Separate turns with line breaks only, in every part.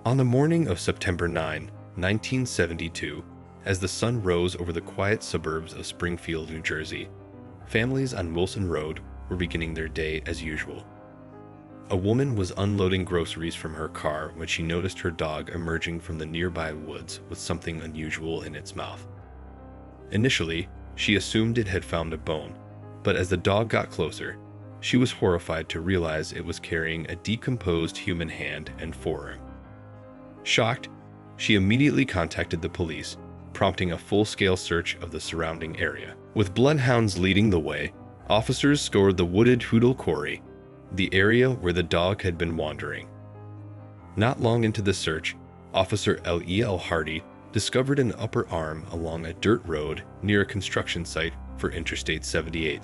On the morning of September 9, 1972, as the sun rose over the quiet suburbs of Springfield, New Jersey, families on Wilson Road were beginning their day as usual. A woman was unloading groceries from her car when she noticed her dog emerging from the nearby woods with something unusual in its mouth. Initially, she assumed it had found a bone, but as the dog got closer, she was horrified to realize it was carrying a decomposed human hand and forearm. Shocked, she immediately contacted the police, prompting a full-scale search of the surrounding area. With bloodhounds leading the way, officers scoured the wooded Hoodle Quarry, the area where the dog had been wandering. Not long into the search, Officer L.E.L. Hardy discovered an upper arm along a dirt road near a construction site for Interstate 78.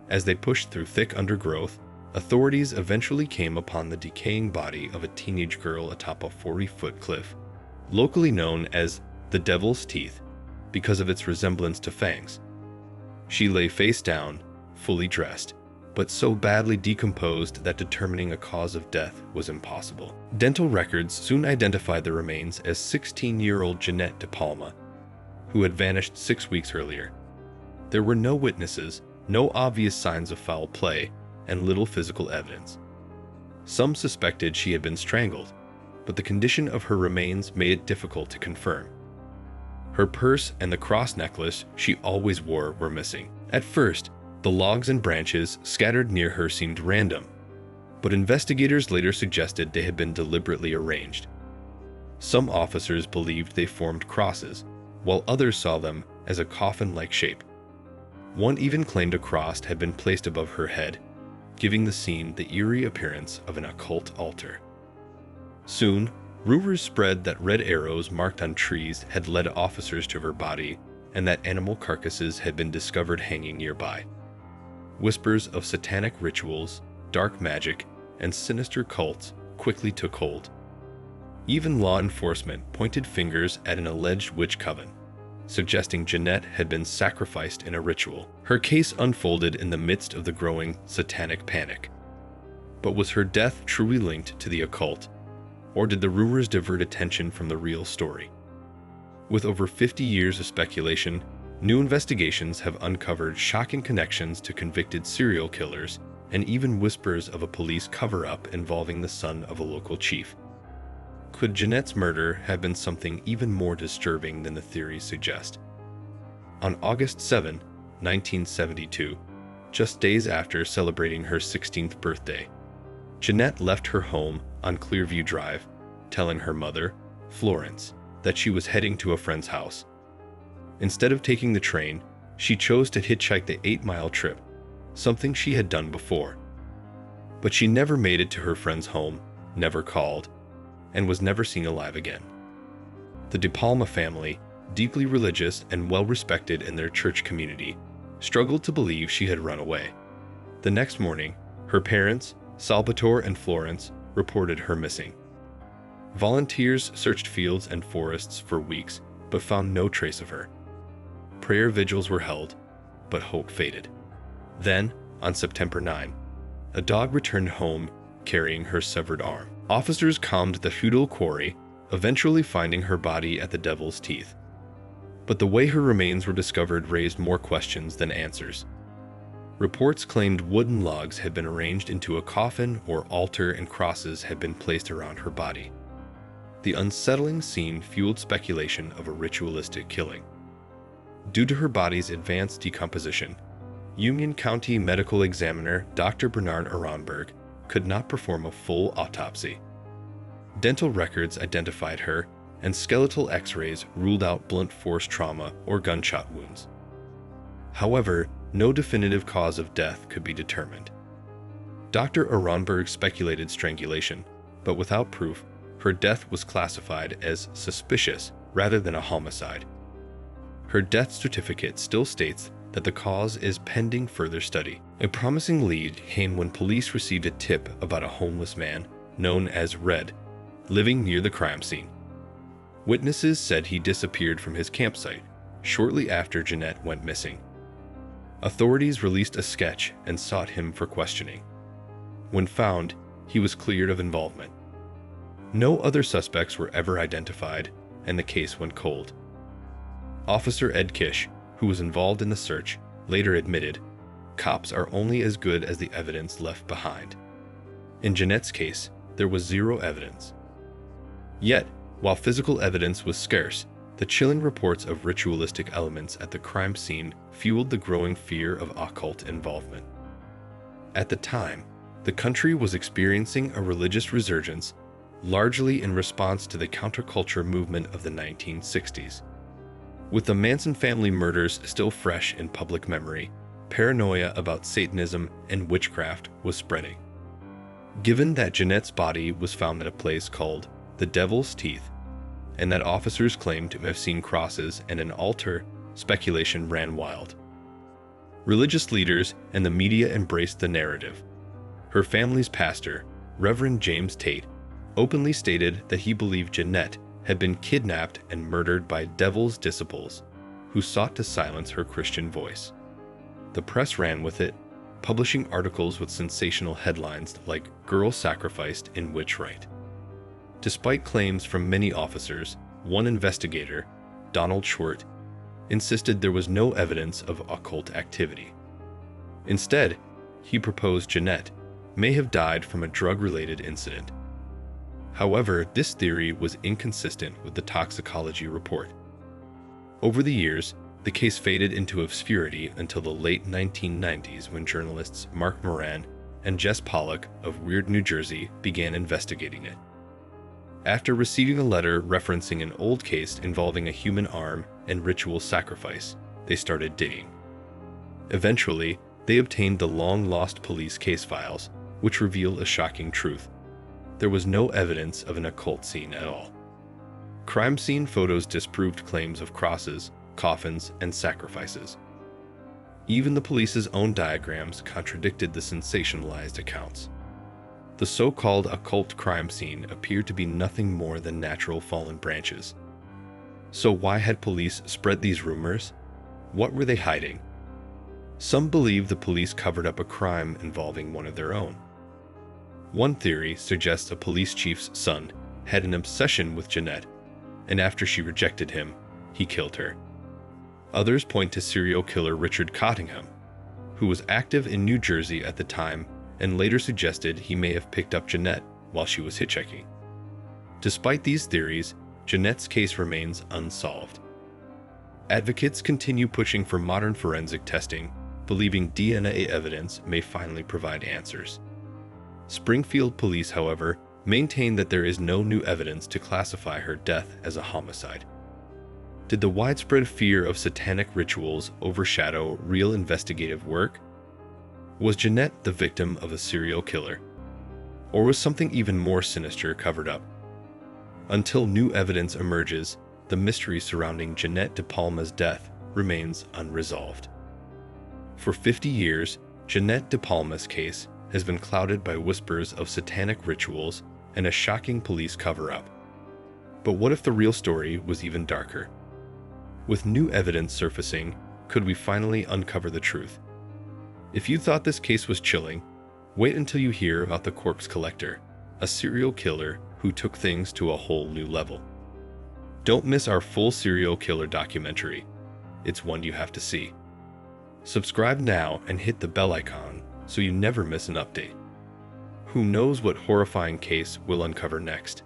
As they pushed through thick undergrowth, authorities eventually came upon the decaying body of a teenage girl atop a 40-foot cliff, locally known as the Devil's Teeth because of its resemblance to fangs. She lay face down, fully dressed, but so badly decomposed that determining a cause of death was impossible. Dental records soon identified the remains as 16-year-old Jeanette De Palma, who had vanished 6 weeks earlier. There were no witnesses, no obvious signs of foul play, and little physical evidence. Some suspected she had been strangled, but the condition of her remains made it difficult to confirm. Her purse and the cross necklace she always wore were missing. At first, the logs and branches scattered near her seemed random, but investigators later suggested they had been deliberately arranged. Some officers believed they formed crosses, while others saw them as a coffin-like shape. One even claimed a cross had been placed above her head, giving the scene the eerie appearance of an occult altar. Soon, rumors spread that red arrows marked on trees had led officers to her body, and that animal carcasses had been discovered hanging nearby. Whispers of satanic rituals, dark magic, and sinister cults quickly took hold. Even law enforcement pointed fingers at an alleged witch coven, suggesting Jeanette had been sacrificed in a ritual. Her case unfolded in the midst of the growing satanic panic. But was her death truly linked to the occult, or did the rumors divert attention from the real story? With over 50 years of speculation, new investigations have uncovered shocking connections to convicted serial killers and even whispers of a police cover-up involving the son of a local chief. Could Jeanette's murder have been something even more disturbing than the theories suggest? On August 7, 1972, just days after celebrating her 16th birthday, Jeanette left her home on Clearview Drive, telling her mother, Florence, that she was heading to a friend's house. Instead of taking the train, she chose to hitchhike the 8-mile trip, something she had done before. But she never made it to her friend's home, never called, and was never seen alive again. The De Palma family, deeply religious and well-respected in their church community, struggled to believe she had run away. The next morning, her parents, Salvatore and Florence, reported her missing. Volunteers searched fields and forests for weeks, but found no trace of her. Prayer vigils were held, but hope faded. Then, on September 9, a dog returned home carrying her severed arm. Officers combed the Hoodle Quarry, eventually finding her body at the Devil's Teeth. But the way her remains were discovered raised more questions than answers. Reports claimed wooden logs had been arranged into a coffin or altar and crosses had been placed around her body. The unsettling scene fueled speculation of a ritualistic killing. Due to her body's advanced decomposition, Union County Medical Examiner Dr. Bernard Aronberg could not perform a full autopsy. Dental records identified her, and skeletal x-rays ruled out blunt force trauma or gunshot wounds. However, no definitive cause of death could be determined. Dr. Aronberg speculated strangulation, but without proof, her death was classified as suspicious rather than a homicide. Her death certificate still states that the cause is pending further study. A promising lead came when police received a tip about a homeless man, known as Red, living near the crime scene. Witnesses said he disappeared from his campsite shortly after Jeanette went missing. Authorities released a sketch and sought him for questioning. When found, he was cleared of involvement. No other suspects were ever identified, and the case went cold. Officer Ed Kish, who was involved in the search, later admitted, "Cops are only as good as the evidence left behind." In Jeanette's case, there was zero evidence. Yet, while physical evidence was scarce, the chilling reports of ritualistic elements at the crime scene fueled the growing fear of occult involvement. At the time, the country was experiencing a religious resurgence, largely in response to the counterculture movement of the 1960s. With the Manson family murders still fresh in public memory, paranoia about Satanism and witchcraft was spreading. Given that Jeanette's body was found at a place called the Devil's Teeth, and that officers claimed to have seen crosses and an altar, speculation ran wild. Religious leaders and the media embraced the narrative. Her family's pastor, Reverend James Tate, openly stated that he believed Jeanette had been kidnapped and murdered by devil's disciples who sought to silence her Christian voice. The press ran with it, publishing articles with sensational headlines like "Girl Sacrificed in Witch Rite." Despite claims from many officers, one investigator, Donald Short, insisted there was no evidence of occult activity. Instead, he proposed Jeanette may have died from a drug-related incident. However, this theory was inconsistent with the toxicology report. Over the years, the case faded into obscurity until the late 1990s when journalists Mark Moran and Jess Pollock of Weird, New Jersey began investigating it. After receiving a letter referencing an old case involving a human arm and ritual sacrifice, they started digging. Eventually, they obtained the long-lost police case files, which reveal a shocking truth. There was no evidence of an occult scene at all. Crime scene photos disproved claims of crosses, coffins, and sacrifices. Even the police's own diagrams contradicted the sensationalized accounts. The so-called occult crime scene appeared to be nothing more than natural fallen branches. So why had police spread these rumors? What were they hiding? Some believe the police covered up a crime involving one of their own. One theory suggests a police chief's son had an obsession with Jeanette, and after she rejected him, he killed her. Others point to serial killer Richard Cottingham, who was active in New Jersey at the time and later suggested he may have picked up Jeanette while she was hitchhiking. Despite these theories, Jeanette's case remains unsolved. Advocates continue pushing for modern forensic testing, believing DNA evidence may finally provide answers. Springfield police, however, maintain that there is no new evidence to classify her death as a homicide. Did the widespread fear of satanic rituals overshadow real investigative work? Was Jeanette the victim of a serial killer? Or was something even more sinister covered up? Until new evidence emerges, the mystery surrounding Jeanette De Palma's death remains unresolved. For 50 years, Jeanette De Palma's case has been clouded by whispers of satanic rituals and a shocking police cover-up. But what if the real story was even darker? With new evidence surfacing, could we finally uncover the truth? If you thought this case was chilling, wait until you hear about the corpse collector, a serial killer who took things to a whole new level. Don't miss our full serial killer documentary. It's one you have to see. Subscribe now and hit the bell icon so you never miss an update. Who knows what horrifying case we'll uncover next?